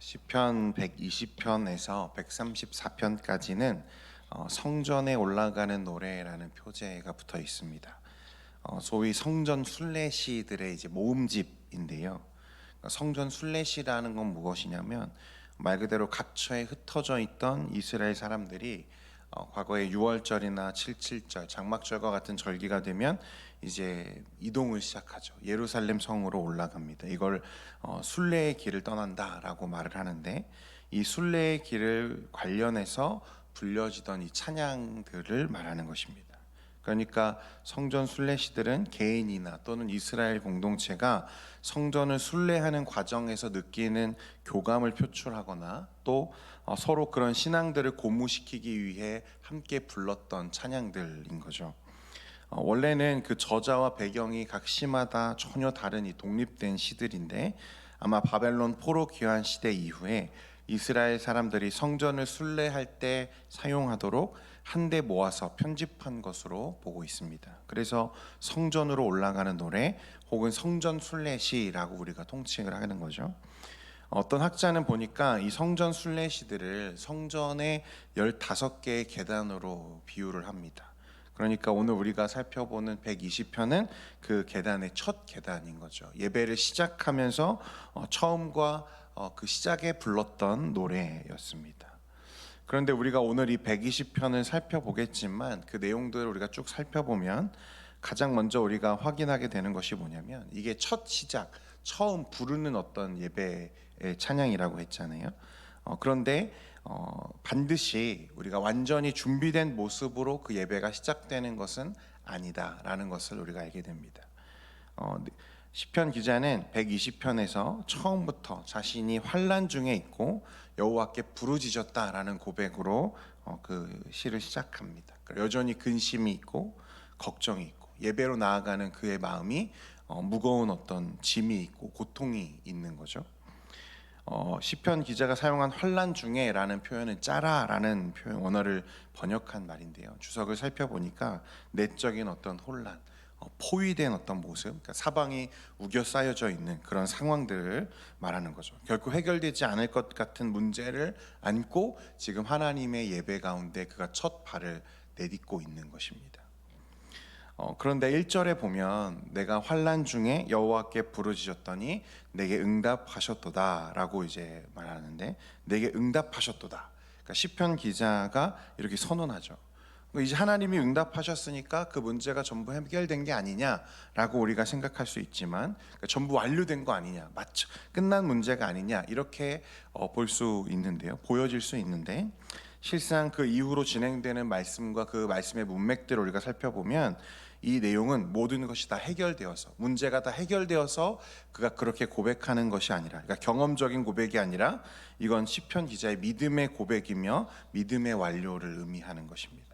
시편 120편에서 134편까지는 성전에 올라가는 노래라는 표제가 붙어 있습니다. 소위 성전 순례시들의 이제 모음집인데요. 성전 순례시라는 건 무엇이냐면 말 그대로 각처에 흩어져 있던 이스라엘 사람들이 과거에 6월절이나 77절, 장막절과 같은 절기가 되면 이제 이동을 시작하죠. 예루살렘 성으로 올라갑니다. 이걸 순례의 길을 떠난다라고 말을 하는데, 이 순례의 길을 관련해서 불려지던 이 찬양들을 말하는 것입니다. 그러니까 성전 순례시들은 개인이나 또는 이스라엘 공동체가 성전을 순례하는 과정에서 느끼는 교감을 표출하거나 또 서로 그런 신앙들을 고무시키기 위해 함께 불렀던 찬양들인 거죠. 원래는 그 저자와 배경이 각 시마다 전혀 다른 이 독립된 시들인데, 아마 바벨론 포로 귀환 시대 이후에 이스라엘 사람들이 성전을 순례할 때 사용하도록 한데 모아서 편집한 것으로 보고 있습니다. 그래서 성전으로 올라가는 노래 혹은 성전 순례시라고 우리가 통칭을 하는 거죠. 어떤 학자는 보니까 이 성전 순례시들을 성전의 15개의 계단으로 비유를 합니다. 그러니까 오늘 우리가 살펴보는 120편은 그 계단의 첫 계단인 거죠. 예배를 시작하면서 처음과 그 시작에 불렀던 노래였습니다. 그런데 우리가 오늘 이 120편을 살펴보겠지만 그 내용들을 우리가 쭉 살펴보면 가장 먼저 우리가 확인하게 되는 것이 뭐냐면, 이게 첫 시작, 처음 부르는 어떤 예배의 찬양이라고 했잖아요. 그런데 반드시 우리가 완전히 준비된 모습으로 그 예배가 시작되는 것은 아니다라는 것을 우리가 알게 됩니다. 시편 기자는 120편에서 처음부터 자신이 환난 중에 있고 여호와께 부르짖었다라는 고백으로 그 시를 시작합니다. 여전히 근심이 있고 걱정이 있고 예배로 나아가는 그의 마음이 무거운 어떤 짐이 있고 고통이 있는 거죠. 시편 기자가 사용한 환난 중에라는 표현은 짜라라는 표현 원어를 번역한 말인데요. 주석을 살펴보니까 내적인 어떤 혼란, 포위된 어떤 모습, 그러니까 사방이 우겨 쌓여져 있는 그런 상황들을 말하는 거죠. 결코 해결되지 않을 것 같은 문제를 안고 지금 하나님의 예배 가운데 그가 첫 발을 내딛고 있는 것입니다. 그런데 1절에 보면 내가 환난 중에 여호와께 부르짖었더니 내게 응답하셨도다라고 이제 말하는데, 내게 응답하셨도다. 그러니까 시편 기자가 이렇게 선언하죠. 이제 하나님이 응답하셨으니까 그 문제가 전부 해결된 게 아니냐라고 우리가 생각할 수 있지만, 그러니까 전부 완료된 거 아니냐, 맞죠? 끝난 문제가 아니냐, 이렇게 볼 수 있는데요, 보여질 수 있는데, 실상 그 이후로 진행되는 말씀과 그 말씀의 문맥들을 우리가 살펴보면 이 내용은 모든 것이 다 해결되어서, 문제가 다 해결되어서 그가 그렇게 고백하는 것이 아니라, 그러니까 경험적인 고백이 아니라 이건 시편 기자의 믿음의 고백이며 믿음의 완료를 의미하는 것입니다.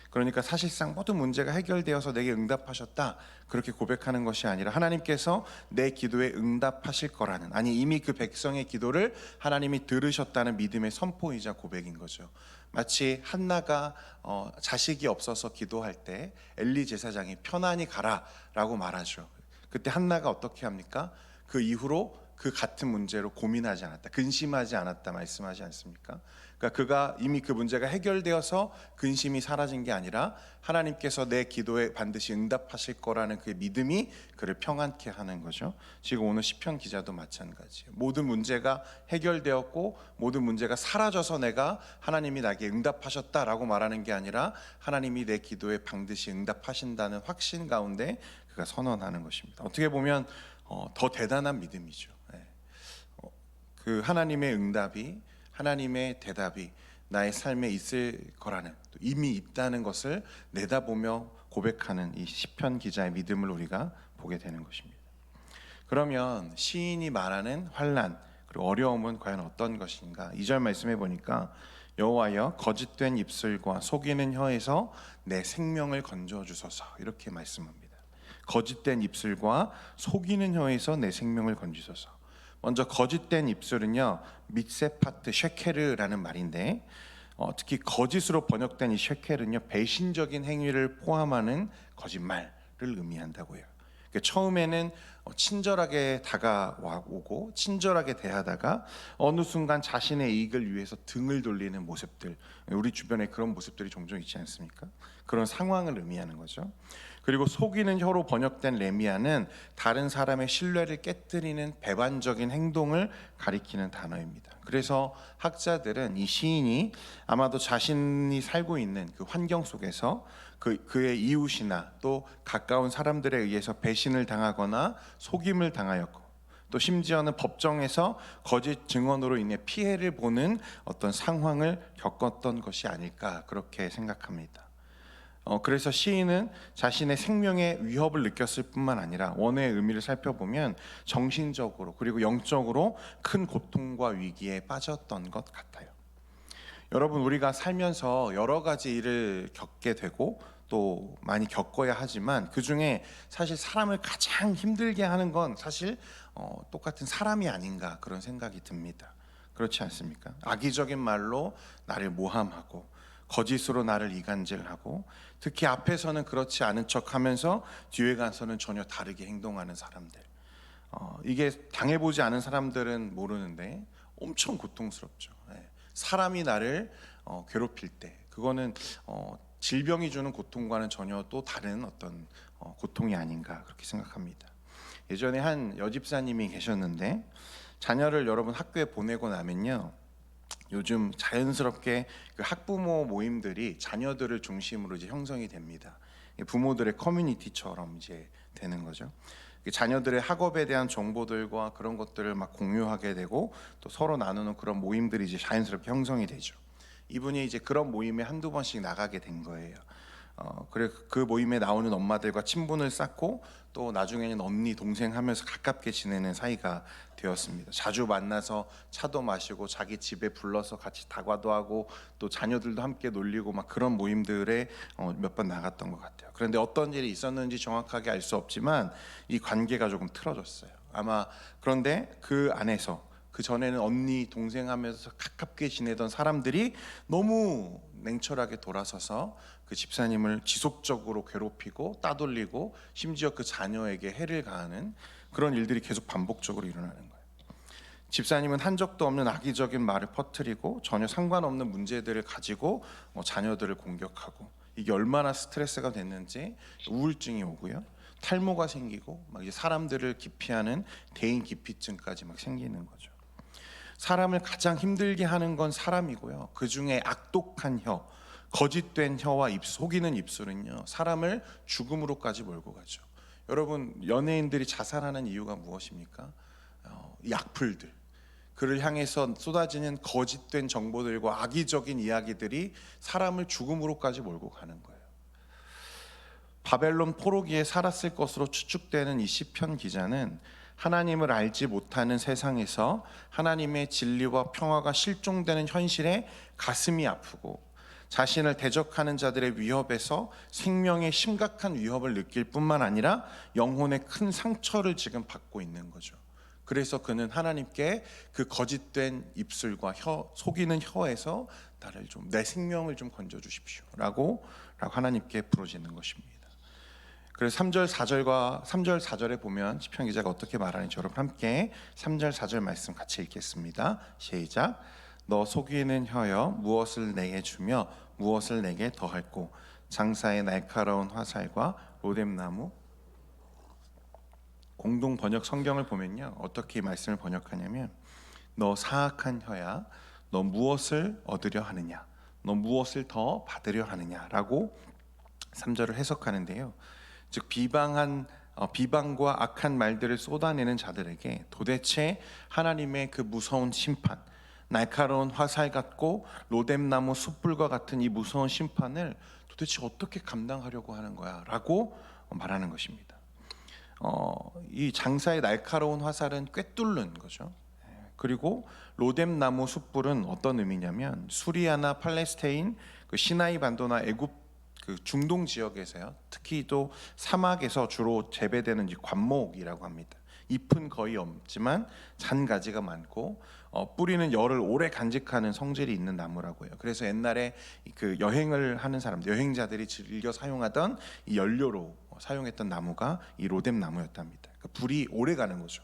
그러니까 사실상 모든 문제가 해결되어서 내게 응답하셨다 그렇게 고백하는 것이 아니라 하나님께서 내 기도에 응답하실 거라는, 아니 이미 그 백성의 기도를 하나님이 들으셨다는 믿음의 선포이자 고백인 거죠. 마치 한나가 자식이 없어서 기도할 때 엘리 제사장이 편안히 가라라고 말하죠. 그때 한나가 어떻게 합니까? 그 이후로 그 같은 문제로 고민하지 않았다, 근심하지 않았다 말씀하지 않습니까? 그러니까 그가 이미 그 문제가 해결되어서 근심이 사라진 게 아니라 하나님께서 내 기도에 반드시 응답하실 거라는 그 믿음이 그를 평안케 하는 거죠. 지금 오늘 시편 기자도 마찬가지예요. 모든 문제가 해결되었고 모든 문제가 사라져서 내가 하나님이 나에게 응답하셨다라고 말하는 게 아니라 하나님이 내 기도에 반드시 응답하신다는 확신 가운데 그가 선언하는 것입니다. 어떻게 보면 더 대단한 믿음이죠. 그 하나님의 응답이, 하나님의 대답이 나의 삶에 있을 거라는, 이미 있다는 것을 내다보며 고백하는 이 시편 기자의 믿음을 우리가 보게 되는 것입니다. 그러면 시인이 말하는 환난 그리고 어려움은 과연 어떤 것인가? 2절 말씀해 보니까 여호와여 거짓된 입술과 속이는 혀에서 내 생명을 건져 주소서, 이렇게 말씀합니다. 거짓된 입술과 속이는 혀에서 내 생명을 건지소서. 먼저 거짓된 입술은요, mit세파트 쉐케르라는 말인데, 특히 거짓으로 번역된 이 쉐케르는요, 배신적인 행위를 포함하는 거짓말을 의미한다고 해요. 그러니까 처음에는 친절하게 다가오고 친절하게 대하다가 어느 순간 자신의 이익을 위해서 등을 돌리는 모습들, 우리 주변에 그런 모습들이 종종 있지 않습니까? 그런 상황을 의미하는 거죠. 그리고 속이는 혀로 번역된 레미야는 다른 사람의 신뢰를 깨뜨리는 배반적인 행동을 가리키는 단어입니다. 그래서 학자들은 이 시인이 아마도 자신이 살고 있는 그 환경 속에서 그의 이웃이나 또 가까운 사람들에 의해서 배신을 당하거나 속임을 당하였고, 또 심지어는 법정에서 거짓 증언으로 인해 피해를 보는 어떤 상황을 겪었던 것이 아닐까, 그렇게 생각합니다. 그래서 시인은 자신의 생명에 위협을 느꼈을 뿐만 아니라 원어의 의미를 살펴보면 정신적으로 그리고 영적으로 큰 고통과 위기에 빠졌던 것 같아요. 여러분, 우리가 살면서 여러 가지 일을 겪게 되고 또 많이 겪어야 하지만 그 중에 사실 사람을 가장 힘들게 하는 건 사실 똑같은 사람이 아닌가, 그런 생각이 듭니다. 그렇지 않습니까? 악의적인 말로 나를 모함하고 거짓으로 나를 이간질하고, 특히 앞에서는 그렇지 않은 척하면서 뒤에 가서는 전혀 다르게 행동하는 사람들, 이게 당해보지 않은 사람들은 모르는데 엄청 고통스럽죠. 사람이 나를 괴롭힐 때 그거는 질병이 주는 고통과는 전혀 또 다른 어떤 고통이 아닌가, 그렇게 생각합니다. 예전에 한 여집사님이 계셨는데, 자녀를 여러분 학교에 보내고 나면요, 요즘 자연스럽게 그 학부모 모임들이 자녀들을 중심으로 이제 형성이 됩니다. 부모들의 커뮤니티처럼 이제 되는 거죠. 자녀들의 학업에 대한 정보들과 그런 것들을 막 공유하게 되고 또 서로 나누는 그런 모임들이 이제 자연스럽게 형성이 되죠. 이분이 이제 그런 모임에 한두 번씩 나가게 된 거예요. 그래 그 모임에 나오는 엄마들과 친분을 쌓고 또 나중에는 언니 동생 하면서 가깝게 지내는 사이가 되었습니다. 자주 만나서 차도 마시고 자기 집에 불러서 같이 다과도 하고 또 자녀들도 함께 놀리고 막 그런 모임들에 몇 번 나갔던 것 같아요. 그런데 어떤 일이 있었는지 정확하게 알 수 없지만 이 관계가 조금 틀어졌어요. 아마 그런데 그 안에서 그 전에는 언니 동생 하면서 가깝게 지내던 사람들이 너무 냉철하게 돌아서서 그 집사님을 지속적으로 괴롭히고 따돌리고 심지어 그 자녀에게 해를 가하는 그런 일들이 계속 반복적으로 일어나는 거예요. 집사님은 한 적도 없는 악의적인 말을 퍼뜨리고 전혀 상관없는 문제들을 가지고 자녀들을 공격하고, 이게 얼마나 스트레스가 됐는지 우울증이 오고요, 탈모가 생기고 막 이제 사람들을 기피하는 대인 기피증까지 막 생기는 거죠. 사람을 가장 힘들게 하는 건 사람이고요, 그 중에 악독한 혀, 거짓된 혀와 속이는 입술은요, 사람을 죽음으로까지 몰고 가죠. 여러분, 연예인들이 자살하는 이유가 무엇입니까? 이 악플들, 그를 향해서 쏟아지는 거짓된 정보들과 악의적인 이야기들이 사람을 죽음으로까지 몰고 가는 거예요. 바벨론 포로기에 살았을 것으로 추측되는 이 시편 기자는 하나님을 알지 못하는 세상에서 하나님의 진리와 평화가 실종되는 현실에 가슴이 아프고 자신을 대적하는 자들의 위협에서 생명의 심각한 위협을 느낄 뿐만 아니라 영혼의 큰 상처를 지금 받고 있는 거죠. 그래서 그는 하나님께 그 거짓된 입술과 속이는 혀에서 나를 좀, 내 생명을 좀 건져 주십시오라고 하나님께 부르짖는 것입니다. 그래서 3절 4절에 보면 시편 기자가 어떻게 말하는지 여러분 함께 3절 4절 말씀 같이 읽겠습니다. 시작. 너 속이는 혀여, 무엇을 내게 주며 무엇을 내게 더할꼬. 장사의 날카로운 화살과 로뎀나무. 공동 번역 성경을 보면요, 어떻게 말씀을 번역하냐면, 너 사악한 혀야, 너 무엇을 얻으려 하느냐, 너 무엇을 더 받으려 하느냐라고 3절을 해석하는데요, 즉 비방과 악한 말들을 쏟아내는 자들에게 도대체 하나님의 그 무서운 심판, 날카로운 화살 같고 로뎀나무 숯불과 같은 이 무서운 심판을 도대체 어떻게 감당하려고 하는 거야 라고 말하는 것입니다. 이 장사의 날카로운 화살은 꿰뚫는 거죠. 그리고 로뎀나무 숯불은 어떤 의미냐면, 수리아나 팔레스타인, 그 시나이 반도나 애굽 그 중동 지역에서요, 특히 또 사막에서 주로 재배되는 관목이라고 합니다. 잎은 거의 없지만 잔가지가 많고 뿌리는 열을 오래 간직하는 성질이 있는 나무라고 해요. 그래서 옛날에 그 여행을 하는 사람, 여행자들이 즐겨 사용하던 이 연료로 사용했던 나무가 이 로뎀 나무였답니다. 그러니까 불이 오래 가는 거죠.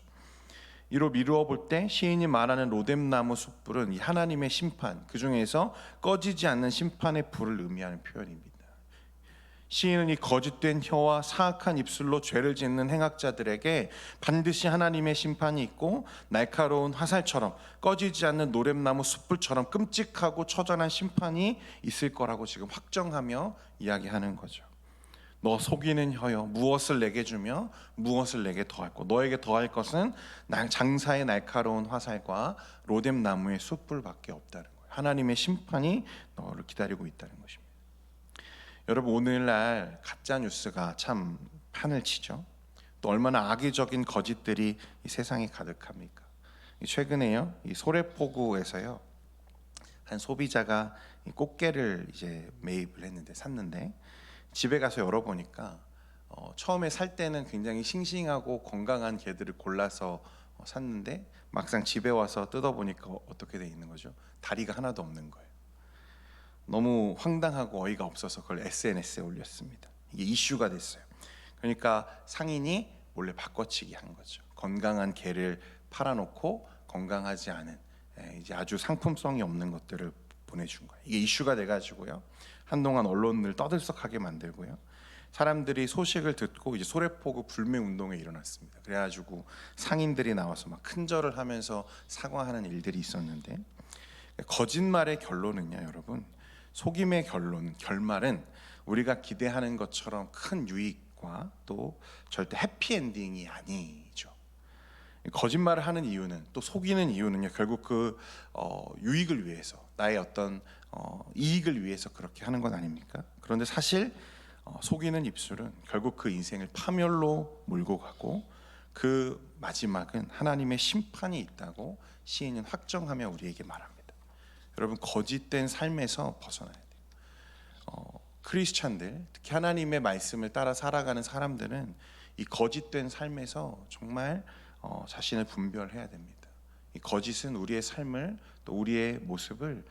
이로 미루어 볼 때 시인이 말하는 로뎀 나무 숯불은 이 하나님의 심판, 그 중에서 꺼지지 않는 심판의 불을 의미하는 표현입니다. 시인은 이 거짓된 혀와 사악한 입술로 죄를 짓는 행악자들에게 반드시 하나님의 심판이 있고 날카로운 화살처럼 꺼지지 않는 노랫나무 숯불처럼 끔찍하고 처절한 심판이 있을 거라고 지금 확정하며 이야기하는 거죠. 너 속이는 혀여, 무엇을 내게 주며 무엇을 내게 더할 것, 너에게 더할 것은 장사의 날카로운 화살과 로뎀 나무의 숯불밖에 없다는 거예요. 하나님의 심판이 너를 기다리고 있다는 것입니다. 여러분, 오늘날 가짜 뉴스가 참 판을 치죠. 또 얼마나 악의적인 거짓들이 이 세상에 가득합니까? 최근에요, 이 소래포구에서요, 한 소비자가 이 꽃게를 이제 매입을 했는데 샀는데 집에 가서 열어보니까 처음에 살 때는 굉장히 싱싱하고 건강한 게들을 골라서 샀는데 막상 집에 와서 뜯어보니까 어떻게 돼 있는 거죠? 다리가 하나도 없는 거예요. 너무 황당하고 어이가 없어서 그걸 SNS에 올렸습니다. 이게 이슈가 됐어요. 그러니까 상인이 몰래 바꿔치기 한 거죠. 건강한 게를 팔아놓고 건강하지 않은 이제 아주 상품성이 없는 것들을 보내준 거예요. 이게 이슈가 돼가지고요, 한동안 언론을 떠들썩하게 만들고요, 사람들이 소식을 듣고 이제 소래포구 불매 운동에 일어났습니다. 그래가지고 상인들이 나와서 막 큰절을 하면서 사과하는 일들이 있었는데, 거짓말의 결론은요, 여러분, 속임의 결말은 우리가 기대하는 것처럼 큰 유익과 또 절대 해피엔딩이 아니죠. 거짓말을 하는 이유는, 또 속이는 이유는요, 결국 그 유익을 위해서, 나의 어떤 이익을 위해서 그렇게 하는 건 아닙니까? 그런데 사실 속이는 입술은 결국 그 인생을 파멸로 몰고 가고 그 마지막은 하나님의 심판이 있다고 시인은 확정하며 우리에게 말합니다. 여러분, 거짓된 삶에서 벗어나야 돼요. 크리스찬들, 특히 하나님의 말씀을 따라 살아가는 사람들은 이 거짓된 삶에서 정말 자신을 분별해야 됩니다. 이 거짓은 우리의 삶을, 또 우리의 모습을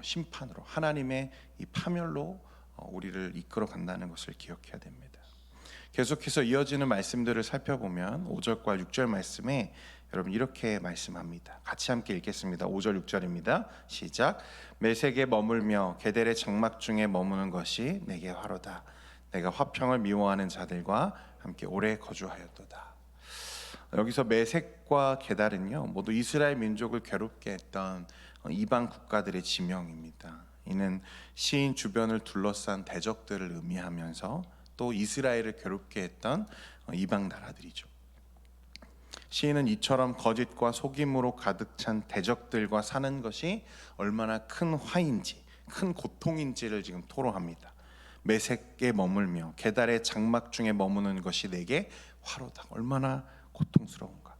심판으로, 하나님의 이 파멸로 우리를 이끌어 간다는 것을 기억해야 됩니다. 계속해서 이어지는 말씀들을 살펴보면 5절과 6절 말씀에 여러분 이렇게 말씀합니다. 같이 함께 읽겠습니다. 5절 6절입니다. 시작. 메색에 머물며 게델의 장막 중에 머무는 것이 내게 화로다. 내가 화평을 미워하는 자들과 함께 오래 거주하였도다. 여기서 메색과 게달은요, 모두 이스라엘 민족을 괴롭게 했던 이방 국가들의 지명입니다. 이는 시인 주변을 둘러싼 대적들을 의미하면서 또 이스라엘을 괴롭게 했던 이방 나라들이죠. 시인은 이처럼 거짓과 속임으로 가득 찬 대적들과 사는 것이 얼마나 큰 화인지, 큰 고통인지를 지금 토로합니다. 메색에 머물며 게달의 장막 중에 머무는 것이 내게 화로다. 얼마나 고통스러운가.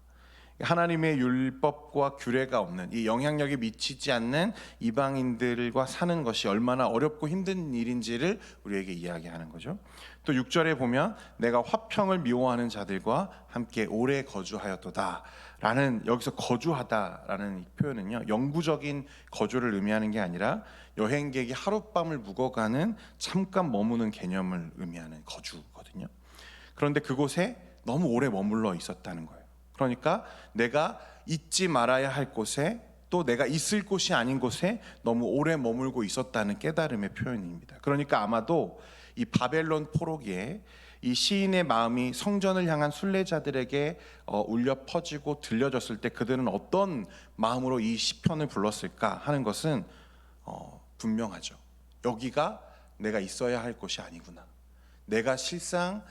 하나님의 율법과 규례가 없는, 이 영향력이 미치지 않는 이방인들과 사는 것이 얼마나 어렵고 힘든 일인지를 우리에게 이야기하는 거죠. 또 6절에 보면 내가 화평을 미워하는 자들과 함께 오래 거주하였도다 라는, 여기서 거주하다라는 표현은요, 영구적인 거주를 의미하는 게 아니라 여행객이 하룻밤을 묵어가는, 잠깐 머무는 개념을 의미하는 거주거든요. 그런데 그곳에 너무 오래 머물러 있었다는 거예요. 그러니까 내가 잊지 말아야 할 곳에, 또 내가 있을 곳이 아닌 곳에 너무 오래 머물고 있었다는 깨달음의 표현입니다. 그러니까 아마도 이 바벨론 포로기에 이 시인의 마음이 성전을 향한 순례자들에게 울려 퍼지고 들려졌을 때 그들은 어떤 마음으로 이 시편을 불렀을까 하는 것은 분명하죠. 여기가 내가 있어야 할 곳이 아니구나. 내가 실상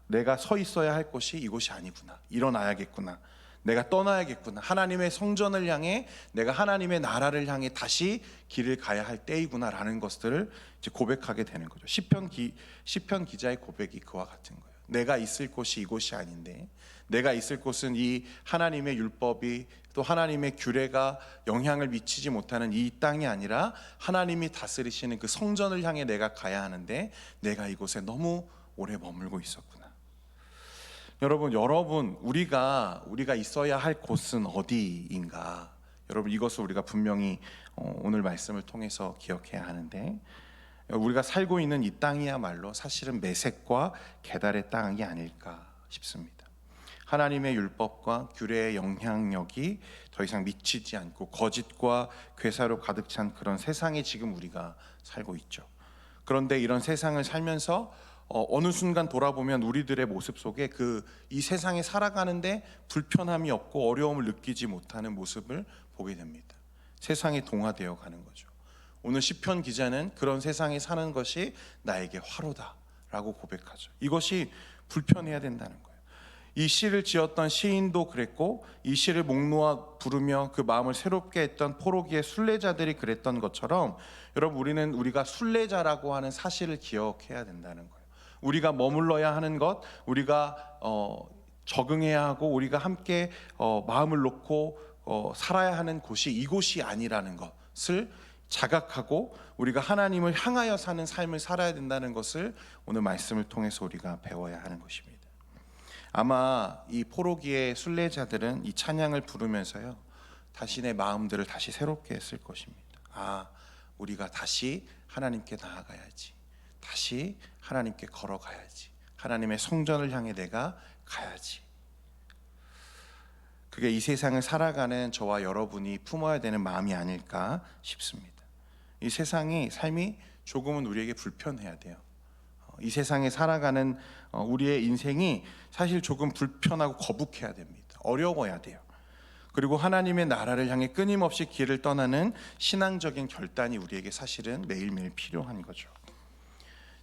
내가 서 있어야 할 곳이 이곳이 아니구나. 일어나야겠구나. 내가 떠나야겠구나. 하나님의 성전을 향해, 내가 하나님의 나라를 향해 다시 길을 가야 할 때이구나라는 것들을 이제 고백하게 되는 거죠. 시편 기자의 고백이 그와 같은 거예요. 내가 있을 곳이 이곳이 아닌데, 내가 있을 곳은 이 하나님의 율법이, 또 하나님의 규례가 영향을 미치지 못하는 이 땅이 아니라 하나님이 다스리시는 그 성전을 향해 내가 가야 하는데 내가 이곳에 너무 오래 머물고 있었구나. 여러분, 우리가 있어야 할 곳은 어디인가? 여러분, 이것을 우리가 분명히 오늘 말씀을 통해서 기억해야 하는데, 우리가 살고 있는 이 땅이야말로 사실은 메색과 게달의 땅이 아닐까 싶습니다. 하나님의 율법과 규례의 영향력이 더 이상 미치지 않고 거짓과 괴사로 가득 찬 그런 세상에 지금 우리가 살고 있죠. 그런데 이런 세상을 살면서 어느 순간 돌아보면 우리들의 모습 속에 이 세상에 살아가는데 불편함이 없고 어려움을 느끼지 못하는 모습을 보게 됩니다. 세상에 동화되어 가는 거죠. 오늘 시편 기자는 그런 세상에 사는 것이 나에게 화로다라고 고백하죠. 이것이 불편해야 된다는 거예요. 이 시를 지었던 시인도 그랬고, 이 시를 목 놓아 부르며 그 마음을 새롭게 했던 포로기의 순례자들이 그랬던 것처럼, 여러분, 우리가 순례자라고 하는 사실을 기억해야 된다는 거예요. 우리가 머물러야 하는 것, 우리가 적응해야 하고, 우리가 함께 마음을 놓고 살아야 하는 곳이 이곳이 아니라는 것을 자각하고 우리가 하나님을 향하여 사는 삶을 살아야 된다는 것을 오늘 말씀을 통해서 우리가 배워야 하는 것입니다. 아마 이 포로기의 순례자들은 이 찬양을 부르면서요, 자신의 마음들을 다시 새롭게 했을 것입니다. 우리가 다시 하나님께 나아가야지, 다시 하나님께 걸어가야지, 하나님의 성전을 향해 내가 가야지. 그게 이 세상을 살아가는 저와 여러분이 품어야 되는 마음이 아닐까 싶습니다. 이 세상이, 삶이 조금은 우리에게 불편해야 돼요. 이 세상에 살아가는 우리의 인생이 사실 조금 불편하고 거북해야 됩니다. 어려워야 돼요. 그리고 하나님의 나라를 향해 끊임없이 길을 떠나는 신앙적인 결단이 우리에게 사실은 매일매일 필요한 거죠.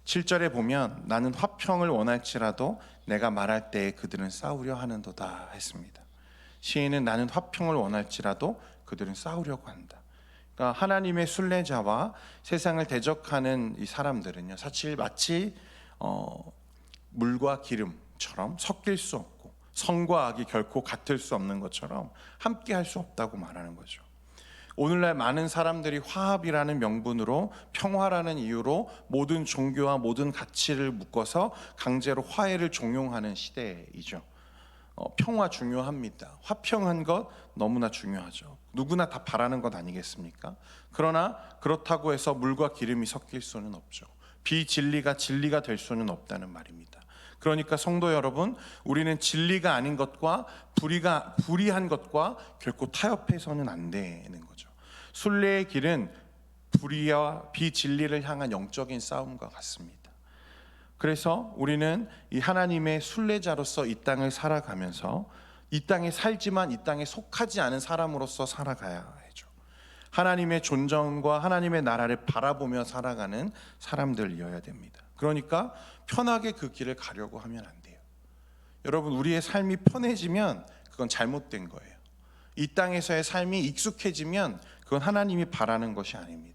7절에 보면 나는 화평을 원할지라도 내가 말할 때에 그들은 싸우려 하는도다 했습니다. 시인은 나는 화평을 원할지라도 그들은 싸우려고 한다. 그러니까 하나님의 순례자와 세상을 대적하는 이 사람들은요, 사실 마치 물과 기름처럼 섞일 수 없고 선과 악이 결코 같을 수 없는 것처럼 함께 할 수 없다고 말하는 거죠. 오늘날 많은 사람들이 화합이라는 명분으로, 평화라는 이유로 모든 종교와 모든 가치를 묶어서 강제로 화해를 종용하는 시대이죠. 평화 중요합니다. 화평한 것 너무나 중요하죠. 누구나 다 바라는 것 아니겠습니까? 그러나 그렇다고 해서 물과 기름이 섞일 수는 없죠. 비진리가 진리가 될 수는 없다는 말입니다. 그러니까 성도 여러분, 우리는 진리가 아닌 것과 불의한 것과 결코 타협해서는 안 되는 거죠. 순례의 길은 불의와 비진리를 향한 영적인 싸움과 같습니다. 그래서 우리는 이 하나님의 순례자로서 이 땅을 살아가면서 이 땅에 살지만 이 땅에 속하지 않은 사람으로서 살아가야 하죠. 하나님의 존정과 하나님의 나라를 바라보며 살아가는 사람들이어야 됩니다. 그러니까 편하게 그 길을 가려고 하면 안 돼요. 여러분, 우리의 삶이 편해지면 그건 잘못된 거예요. 이 땅에서의 삶이 익숙해지면 그건 하나님이 바라는 것이 아닙니다.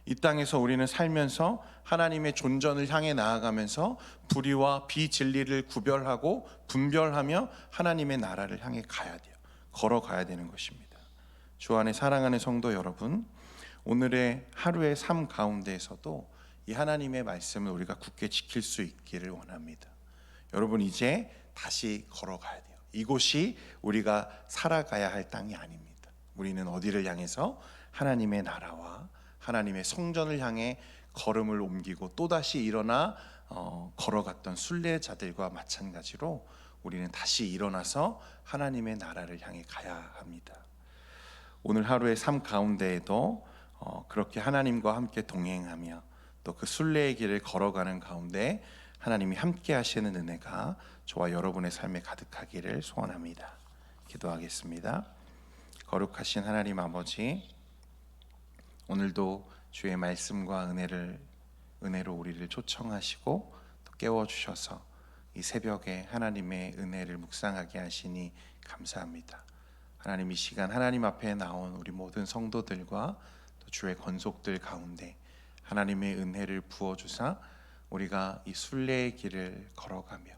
이 땅에서 우리는 살면서 하나님의 존전을 향해 나아가면서 불의와 비진리를 구별하고 분별하며 하나님의 나라를 향해 가야 돼요. 걸어가야 되는 것입니다. 주 안에 사랑하는 성도 여러분, 오늘의 하루의 삶 가운데에서도 이 하나님의 말씀을 우리가 굳게 지킬 수 있기를 원합니다. 여러분, 이제 다시 걸어가야 돼요. 이곳이 우리가 살아가야 할 땅이 아닙니다. 우리는 어디를 향해서? 하나님의 나라와 하나님의 성전을 향해 걸음을 옮기고 또다시 일어나 걸어갔던 순례자들과 마찬가지로 우리는 다시 일어나서 하나님의 나라를 향해 가야 합니다. 오늘 하루의 삶 가운데에도 그렇게 하나님과 함께 동행하며 또 그 순례의 길을 걸어가는 가운데 하나님이 함께 하시는 은혜가 저와 여러분의 삶에 가득하기를 소원합니다. 기도하겠습니다. 거룩하신 하나님 아버지, 오늘도 주의 말씀과 은혜로 우리를 초청하시고 또 깨워주셔서 이 새벽에 하나님의 은혜를 묵상하게 하시니 감사합니다. 하나님, 이 시간 하나님 앞에 나온 우리 모든 성도들과 또 주의 권속들 가운데 하나님의 은혜를 부어주사 우리가 이 순례의 길을 걸어가며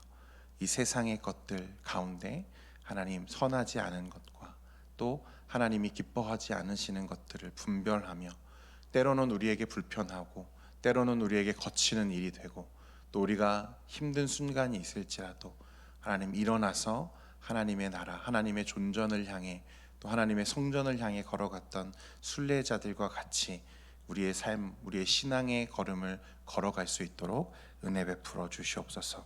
이 세상의 것들 가운데 하나님 선하지 않은 것과 또 하나님이 기뻐하지 않으시는 것들을 분별하며 때로는 우리에게 불편하고 때로는 우리에게 거치는 일이 되고 또 우리가 힘든 순간이 있을지라도 하나님 일어나서 하나님의 나라, 하나님의 존전을 향해 또 하나님의 성전을 향해 걸어갔던 순례자들과 같이 우리의 삶, 우리의 신앙의 걸음을 걸어갈 수 있도록 은혜 베풀어 주시옵소서.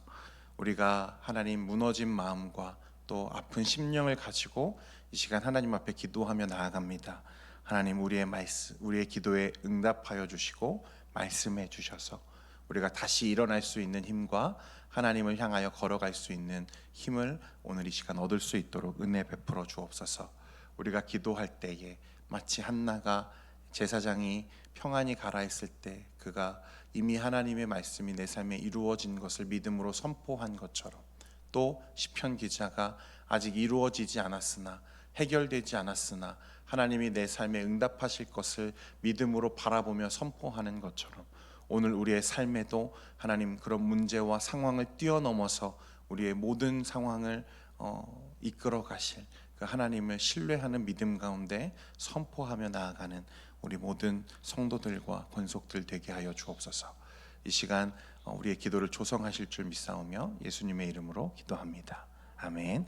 우리가 하나님 무너진 마음과 또 아픈 심령을 가지고 이 시간 하나님 앞에 기도하며 나아갑니다. 하나님 우리의 기도에 응답하여 주시고 말씀해 주셔서 우리가 다시 일어날 수 있는 힘과 하나님을 향하여 걸어갈 수 있는 힘을 오늘 이 시간 얻을 수 있도록 은혜 베풀어 주옵소서. 우리가 기도할 때에 마치 한나가 제사장이 평안히 가라 했을 때 그가 이미 하나님의 말씀이 내 삶에 이루어진 것을 믿음으로 선포한 것처럼, 또 시편 기자가 아직 이루어지지 않았으나 해결되지 않았으나 하나님이 내 삶에 응답하실 것을 믿음으로 바라보며 선포하는 것처럼 오늘 우리의 삶에도 하나님 그런 문제와 상황을 뛰어넘어서 우리의 모든 상황을 이끌어 가실 그 하나님을 신뢰하는 믿음 가운데 선포하며 나아가는 우리 모든 성도들과 권속들 되게 하여 주옵소서. 이 시간 우리의 기도를 조성하실 줄 믿사오며 예수님의 이름으로 기도합니다. 아멘.